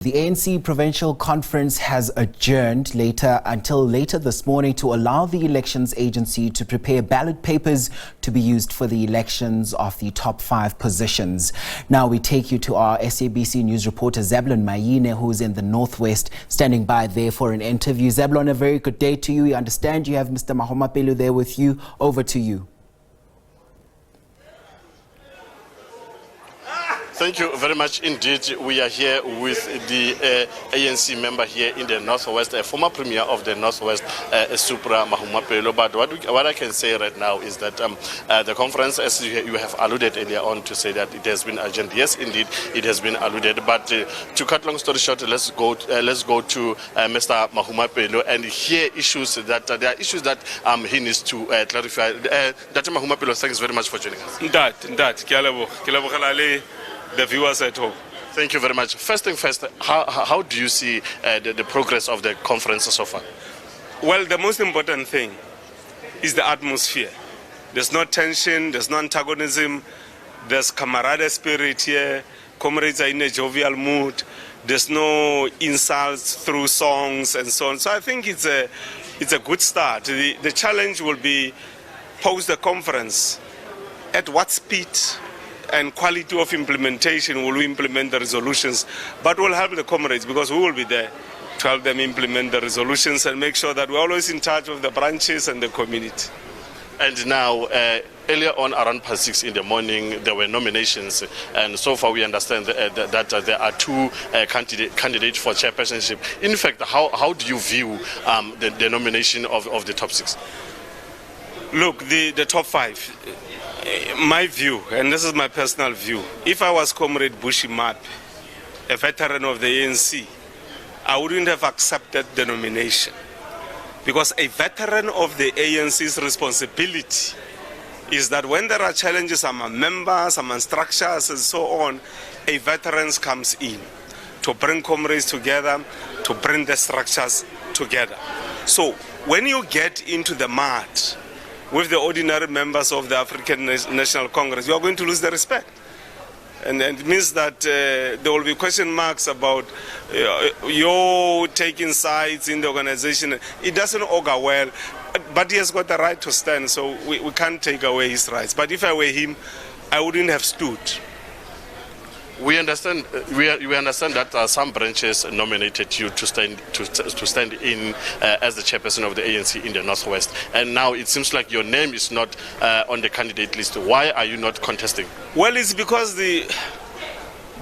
The ANC Provincial Conference has adjourned until later this morning to allow the Elections Agency to prepare ballot papers to be used for the elections of the top 5 positions. Now we take you to our SABC News reporter Zablon Mayine, who's in the North West, standing by there for an interview. Zablon, a very good day to you. We understand you have Mr. Mahumapelo there with you. Over to you. Thank you very much indeed. We are here with the ANC member here in the North West, a former premier of the North West, Supra Mahumapelo. But what I can say right now is that the conference, as you have alluded earlier on to say that it has been adjourned. Yes, indeed, it has been alluded. But to cut long story short, let's go to Mr. Mahumapelo and hear issues that there are issues that he needs to clarify. Dr. Mahumapelo, thanks very much for joining us. The viewers at home. Thank you very much. First thing first, how do you see the progress of the conference so far? Well, the most important thing is the atmosphere. There's no tension, there's no antagonism, there's camaraderie spirit here, comrades are in a jovial mood, there's no insults through songs and so on. So I think it's a good start. The challenge will be post the conference, at what speed and quality of implementation will we implement the resolutions, but we'll help the comrades because we will be there to help them implement the resolutions and make sure that we're always in touch with the branches and the community. And now, earlier on around past 6 in the morning, there were nominations, and so far we understand that there are 2 candidates for chairpersonship. In fact, how do you view the nomination of the top 6? Look, the top 5. My view, and this is my personal view, if I was Comrade Bushi Mapi, a veteran of the ANC, I wouldn't have accepted the nomination. Because a veteran of the ANC's responsibility is that when there are challenges among members, among structures and so on, a veteran comes in to bring comrades together, to bring the structures together. So when you get into the mud with the ordinary members of the African National Congress, you are going to lose the respect. And it means that there will be question marks about you taking sides in the organization. It doesn't augur well, but he has got the right to stand, so we can't take away his rights. But if I were him, I wouldn't have stood. We understand that some branches nominated you to stand in as the chairperson of the ANC in the Northwest, and now it seems like your name is not on the candidate list. Why are you not contesting? Well, it's because the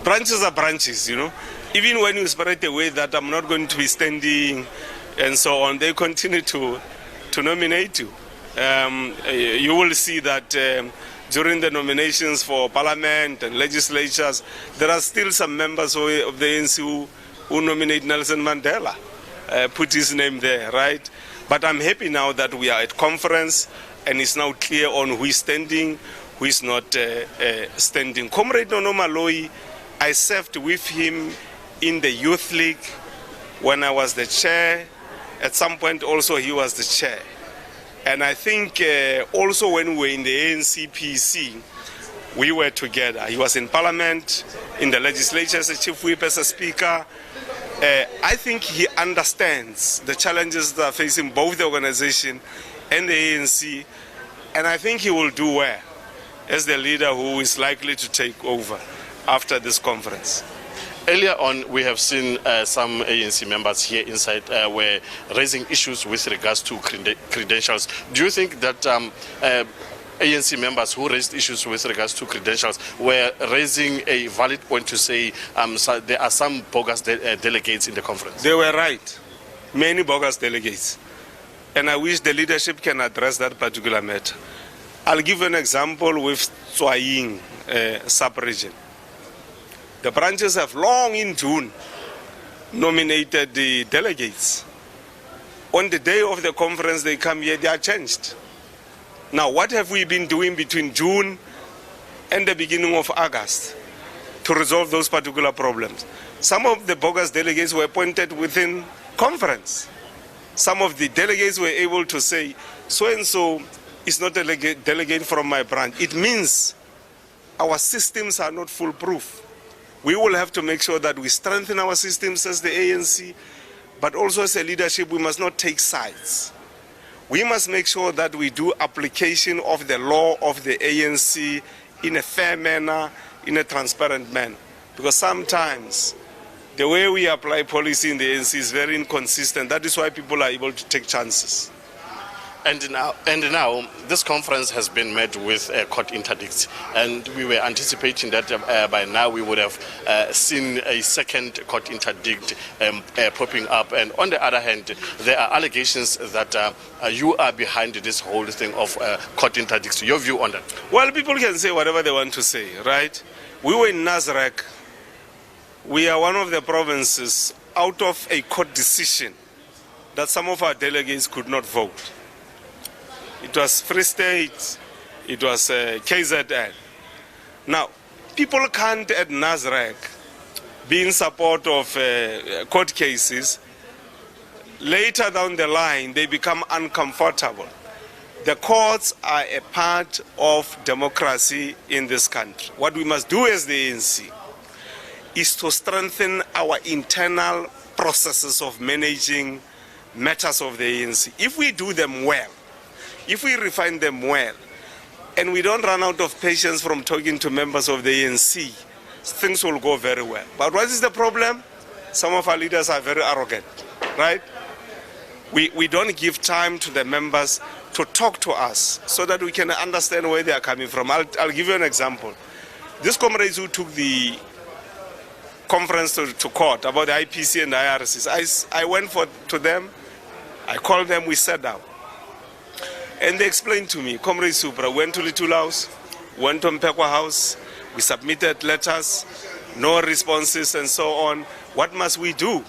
branches are branches, you know. Even when you spread away that I'm not going to be standing and so on, they continue to nominate you. You will see that during the nominations for parliament and legislatures, there are still some members of the ANC who nominate Nelson Mandela, put his name there, right? But I'm happy now that we are at conference and it's now clear on who is standing, who is not standing. Comrade Nono Maloi, I served with him in the Youth League when I was the chair. At some point also he was the chair. And I think also when we were in the ANCPC, we were together. He was in parliament, in the legislature as a chief whip, as a speaker. I think he understands the challenges that are facing both the organization and the ANC. And I think he will do well as the leader who is likely to take over after this conference. Earlier on, we have seen some ANC members here inside were raising issues with regards to credentials. Do you think that ANC members who raised issues with regards to credentials were raising a valid point to say so there are some bogus delegates in the conference? They were right. Many bogus delegates. And I wish the leadership can address that particular matter. I'll give an example with Tswaying sub-region. The branches have long in June nominated the delegates. On the day of the conference they come here, they are changed. Now what have we been doing between June and the beginning of August to resolve those particular problems? Some of the bogus delegates were appointed within conference. Some of the delegates were able to say, so-and-so is not a delegate from my branch. It means our systems are not foolproof. We will have to make sure that we strengthen our systems as the ANC, but also as a leadership, we must not take sides. We must make sure that we do application of the law of the ANC in a fair manner, in a transparent manner. Because sometimes the way we apply policy in the ANC is very inconsistent. That is why people are able to take chances. And now, this conference has been met with court interdicts, and we were anticipating that by now we would have seen a second court interdict popping up. And on the other hand, there are allegations that you are behind this whole thing of court interdicts. Your view on that? Well, people can say whatever they want to say, right? We were in Nasrec. We are one of the provinces out of a court decision that some of our delegates could not vote. It was Free State, it was KZN. Now, people can't at Nasrec be in support of court cases. Later down the line, they become uncomfortable. The courts are a part of democracy in this country. What we must do as the ANC is to strengthen our internal processes of managing matters of the ANC. If we do them well, if we refine them well, and we don't run out of patience from talking to members of the ANC, things will go very well. But what is the problem? Some of our leaders are very arrogant, right? We don't give time to the members to talk to us so that we can understand where they are coming from. I'll give you an example. These comrades who took the conference to court about the IPC and the IRCs, I went to them, I called them, we sat down. And they explained to me, Comrade Supra, went to Little House, went to Mpekwa House, we submitted letters, no responses and so on. What must we do,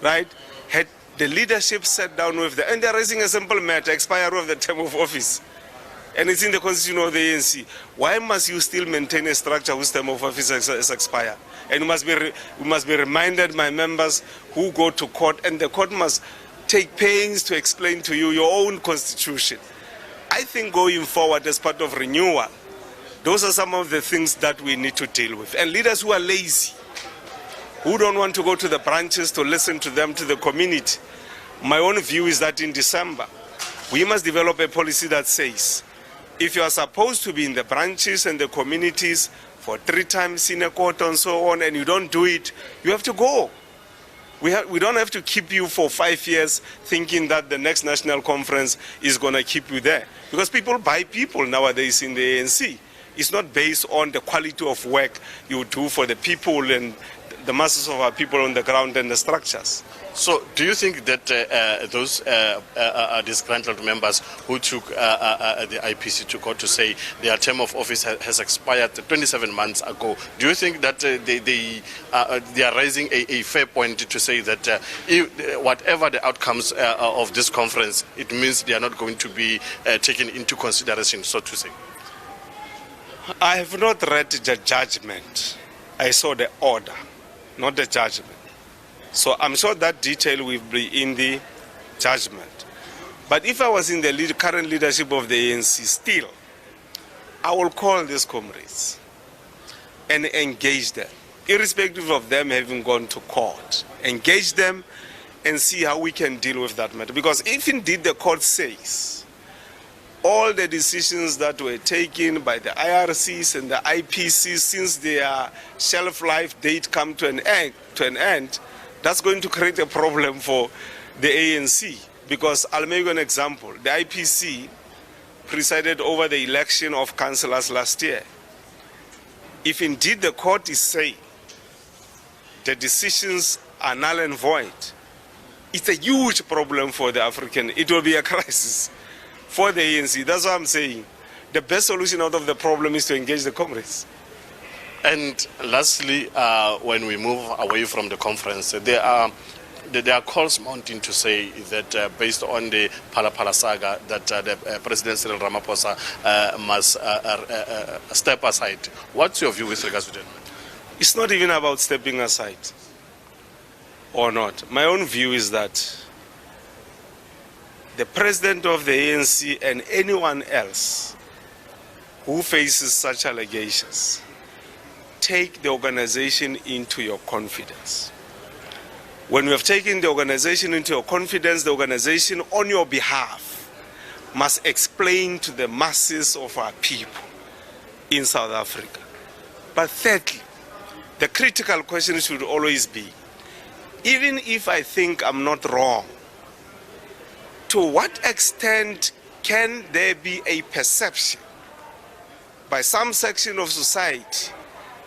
right? Had the leadership sat down with them, and they're raising a simple matter, expiry of the term of office. And it's in the constitution of the ANC. Why must you still maintain a structure whose term of office has expired? And we must be reminded, my members, who go to court, and the court must take pains to explain to you your own constitution. I think going forward as part of renewal, those are some of the things that we need to deal with. And leaders who are lazy, who don't want to go to the branches to listen to them, to the community. My own view is that in December, we must develop a policy that says, if you are supposed to be in the branches and the communities for 3 times in a quarter and so on, and you don't do it, you have to go. We don't have to keep you for 5 years thinking that the next national conference is going to keep you there. Because people buy people nowadays in the ANC. It's not based on the quality of work you do for the people and the masses of our people on the ground and the structures. So do you think that those disgruntled members who took the IPC to court to say their term of office has expired 27 months ago, do you think that they are raising a fair point to say that whatever the outcomes of this conference, it means they are not going to be taken into consideration, so to say? I have not read the judgment. I saw the order, not the judgment. So I'm sure that detail will be in the judgment. But if I was in the current leadership of the ANC still, I will call these comrades and engage them, irrespective of them having gone to court. Engage them and see how we can deal with that matter. Because if indeed the court says all the decisions that were taken by the IRCs and the IPCs since their shelf life date come to an end, that's going to create a problem for the ANC. Because I'll make you an example. The IPC presided over the election of councillors last year. If indeed the court is saying the decisions are null and void, it's a huge problem for the African. It will be a crisis for the ANC. That's what I'm saying. The best solution out of the problem is to engage the comrades. And lastly, when we move away from the conference, there are calls mounting to say that based on the Phala saga, that the President Cyril Ramaphosa must step aside. What's your view with regards to that? It's not even about stepping aside or not. My own view is that the President of the ANC and anyone else who faces such allegations take the organization into your confidence. When you have taken the organization into your confidence, the organization on your behalf must explain to the masses of our people in South Africa. But thirdly, the critical question should always be, even if I think I'm not wrong, to what extent can there be a perception by some section of society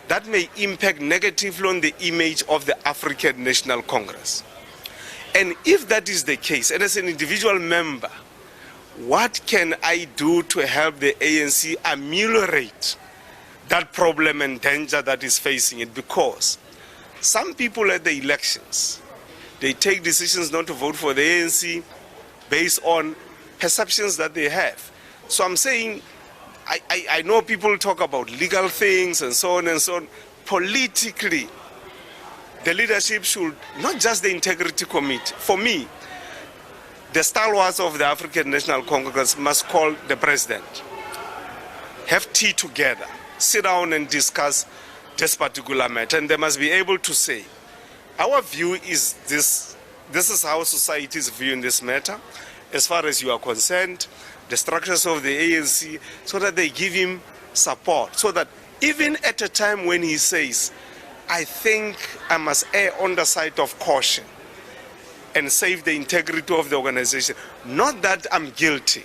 that may impact negatively on the image of the African National Congress? And if that is the case, and as an individual member, what can I do to help the ANC ameliorate that problem and danger that is facing it? Because some people at the elections, they take decisions not to vote for the ANC based on perceptions that they have. So I'm saying, I know people talk about legal things and so on and so on. Politically, the leadership should, not just the Integrity Committee, for me, the stalwarts of the African National Congress must call the president, have tea together, sit down and discuss this particular matter, and they must be able to say, our view is this is how society is viewing this matter, as far as you are concerned, the structures of the ANC, so that they give him support, so that even at a time when he says, I think I must err on the side of caution and save the integrity of the organization, not that I'm guilty,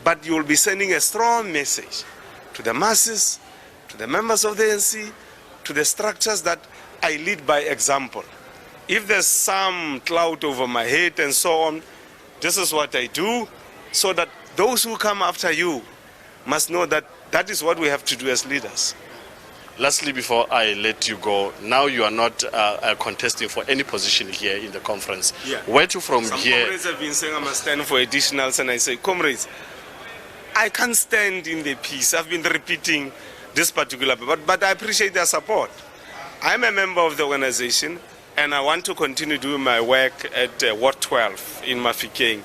but you will be sending a strong message to the masses, to the members of the ANC, to the structures that I lead by example. If there's some cloud over my head and so on, this is what I do, so that those who come after you must know that that is what we have to do as leaders. Lastly, before I let you go, now you are not contesting for any position here in the conference. Yeah. Where to from Some here? comrades have been saying I must stand for additionals, and I say, comrades, I can't stand in the peace. I've been repeating this particular, but I appreciate their support. I'm a member of the organization, and I want to continue doing my work at Ward 12 in Mafikeng,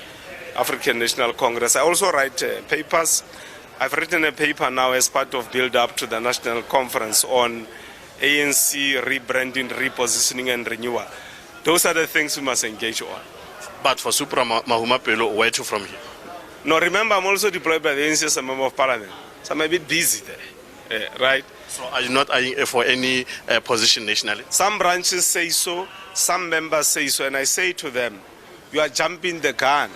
African National Congress. I also write papers. I've written a paper now as part of build-up to the National Conference on ANC rebranding, repositioning, and renewal. Those are the things we must engage on. But for Supra Mahumapelo, where to from here? Now, remember, I'm also deployed by the ANC as a member of parliament, so I'm a bit busy there, right? So are you not eyeing for any position nationally? Some branches say so, some members say so, and I say to them, you are jumping the gun.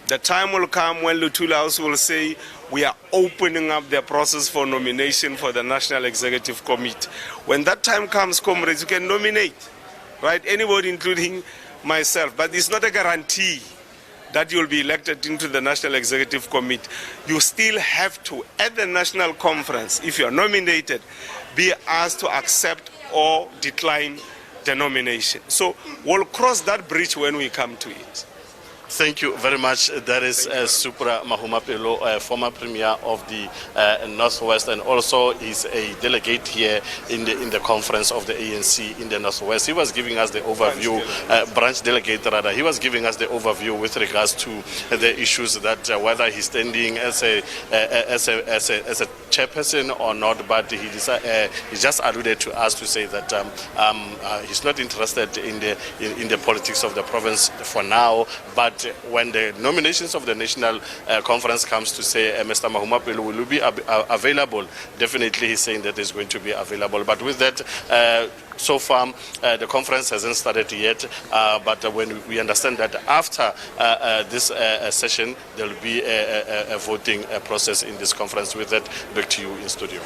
The time will come when Luthuli House will say, we are opening up the process for nomination for the National Executive Committee. When that time comes, comrades, you can nominate, right? Anybody, including myself. But it's not a guarantee that you'll be elected into the National Executive Committee. You still have to, at the National Conference, if you are nominated, be asked to accept or decline the nomination. So we'll cross that bridge when we come to it. Thank you very much. That is Supra Mahumapelo, former premier of the Northwest, and also is a delegate here in the conference of the ANC in the Northwest. He was giving us the overview, branch delegate rather. He was giving us the overview with regards to the issues that whether he's standing as a chairperson or not. But he just alluded to us to say that he's not interested in the politics of the province for now, but when the nominations of the National Conference comes to say Mr. Mahumapelo will be available, definitely he's saying that he's going to be available. But with that, so far the conference hasn't started yet, but when we understand that after this session there will be a voting process in this conference. With that, back to you in studio.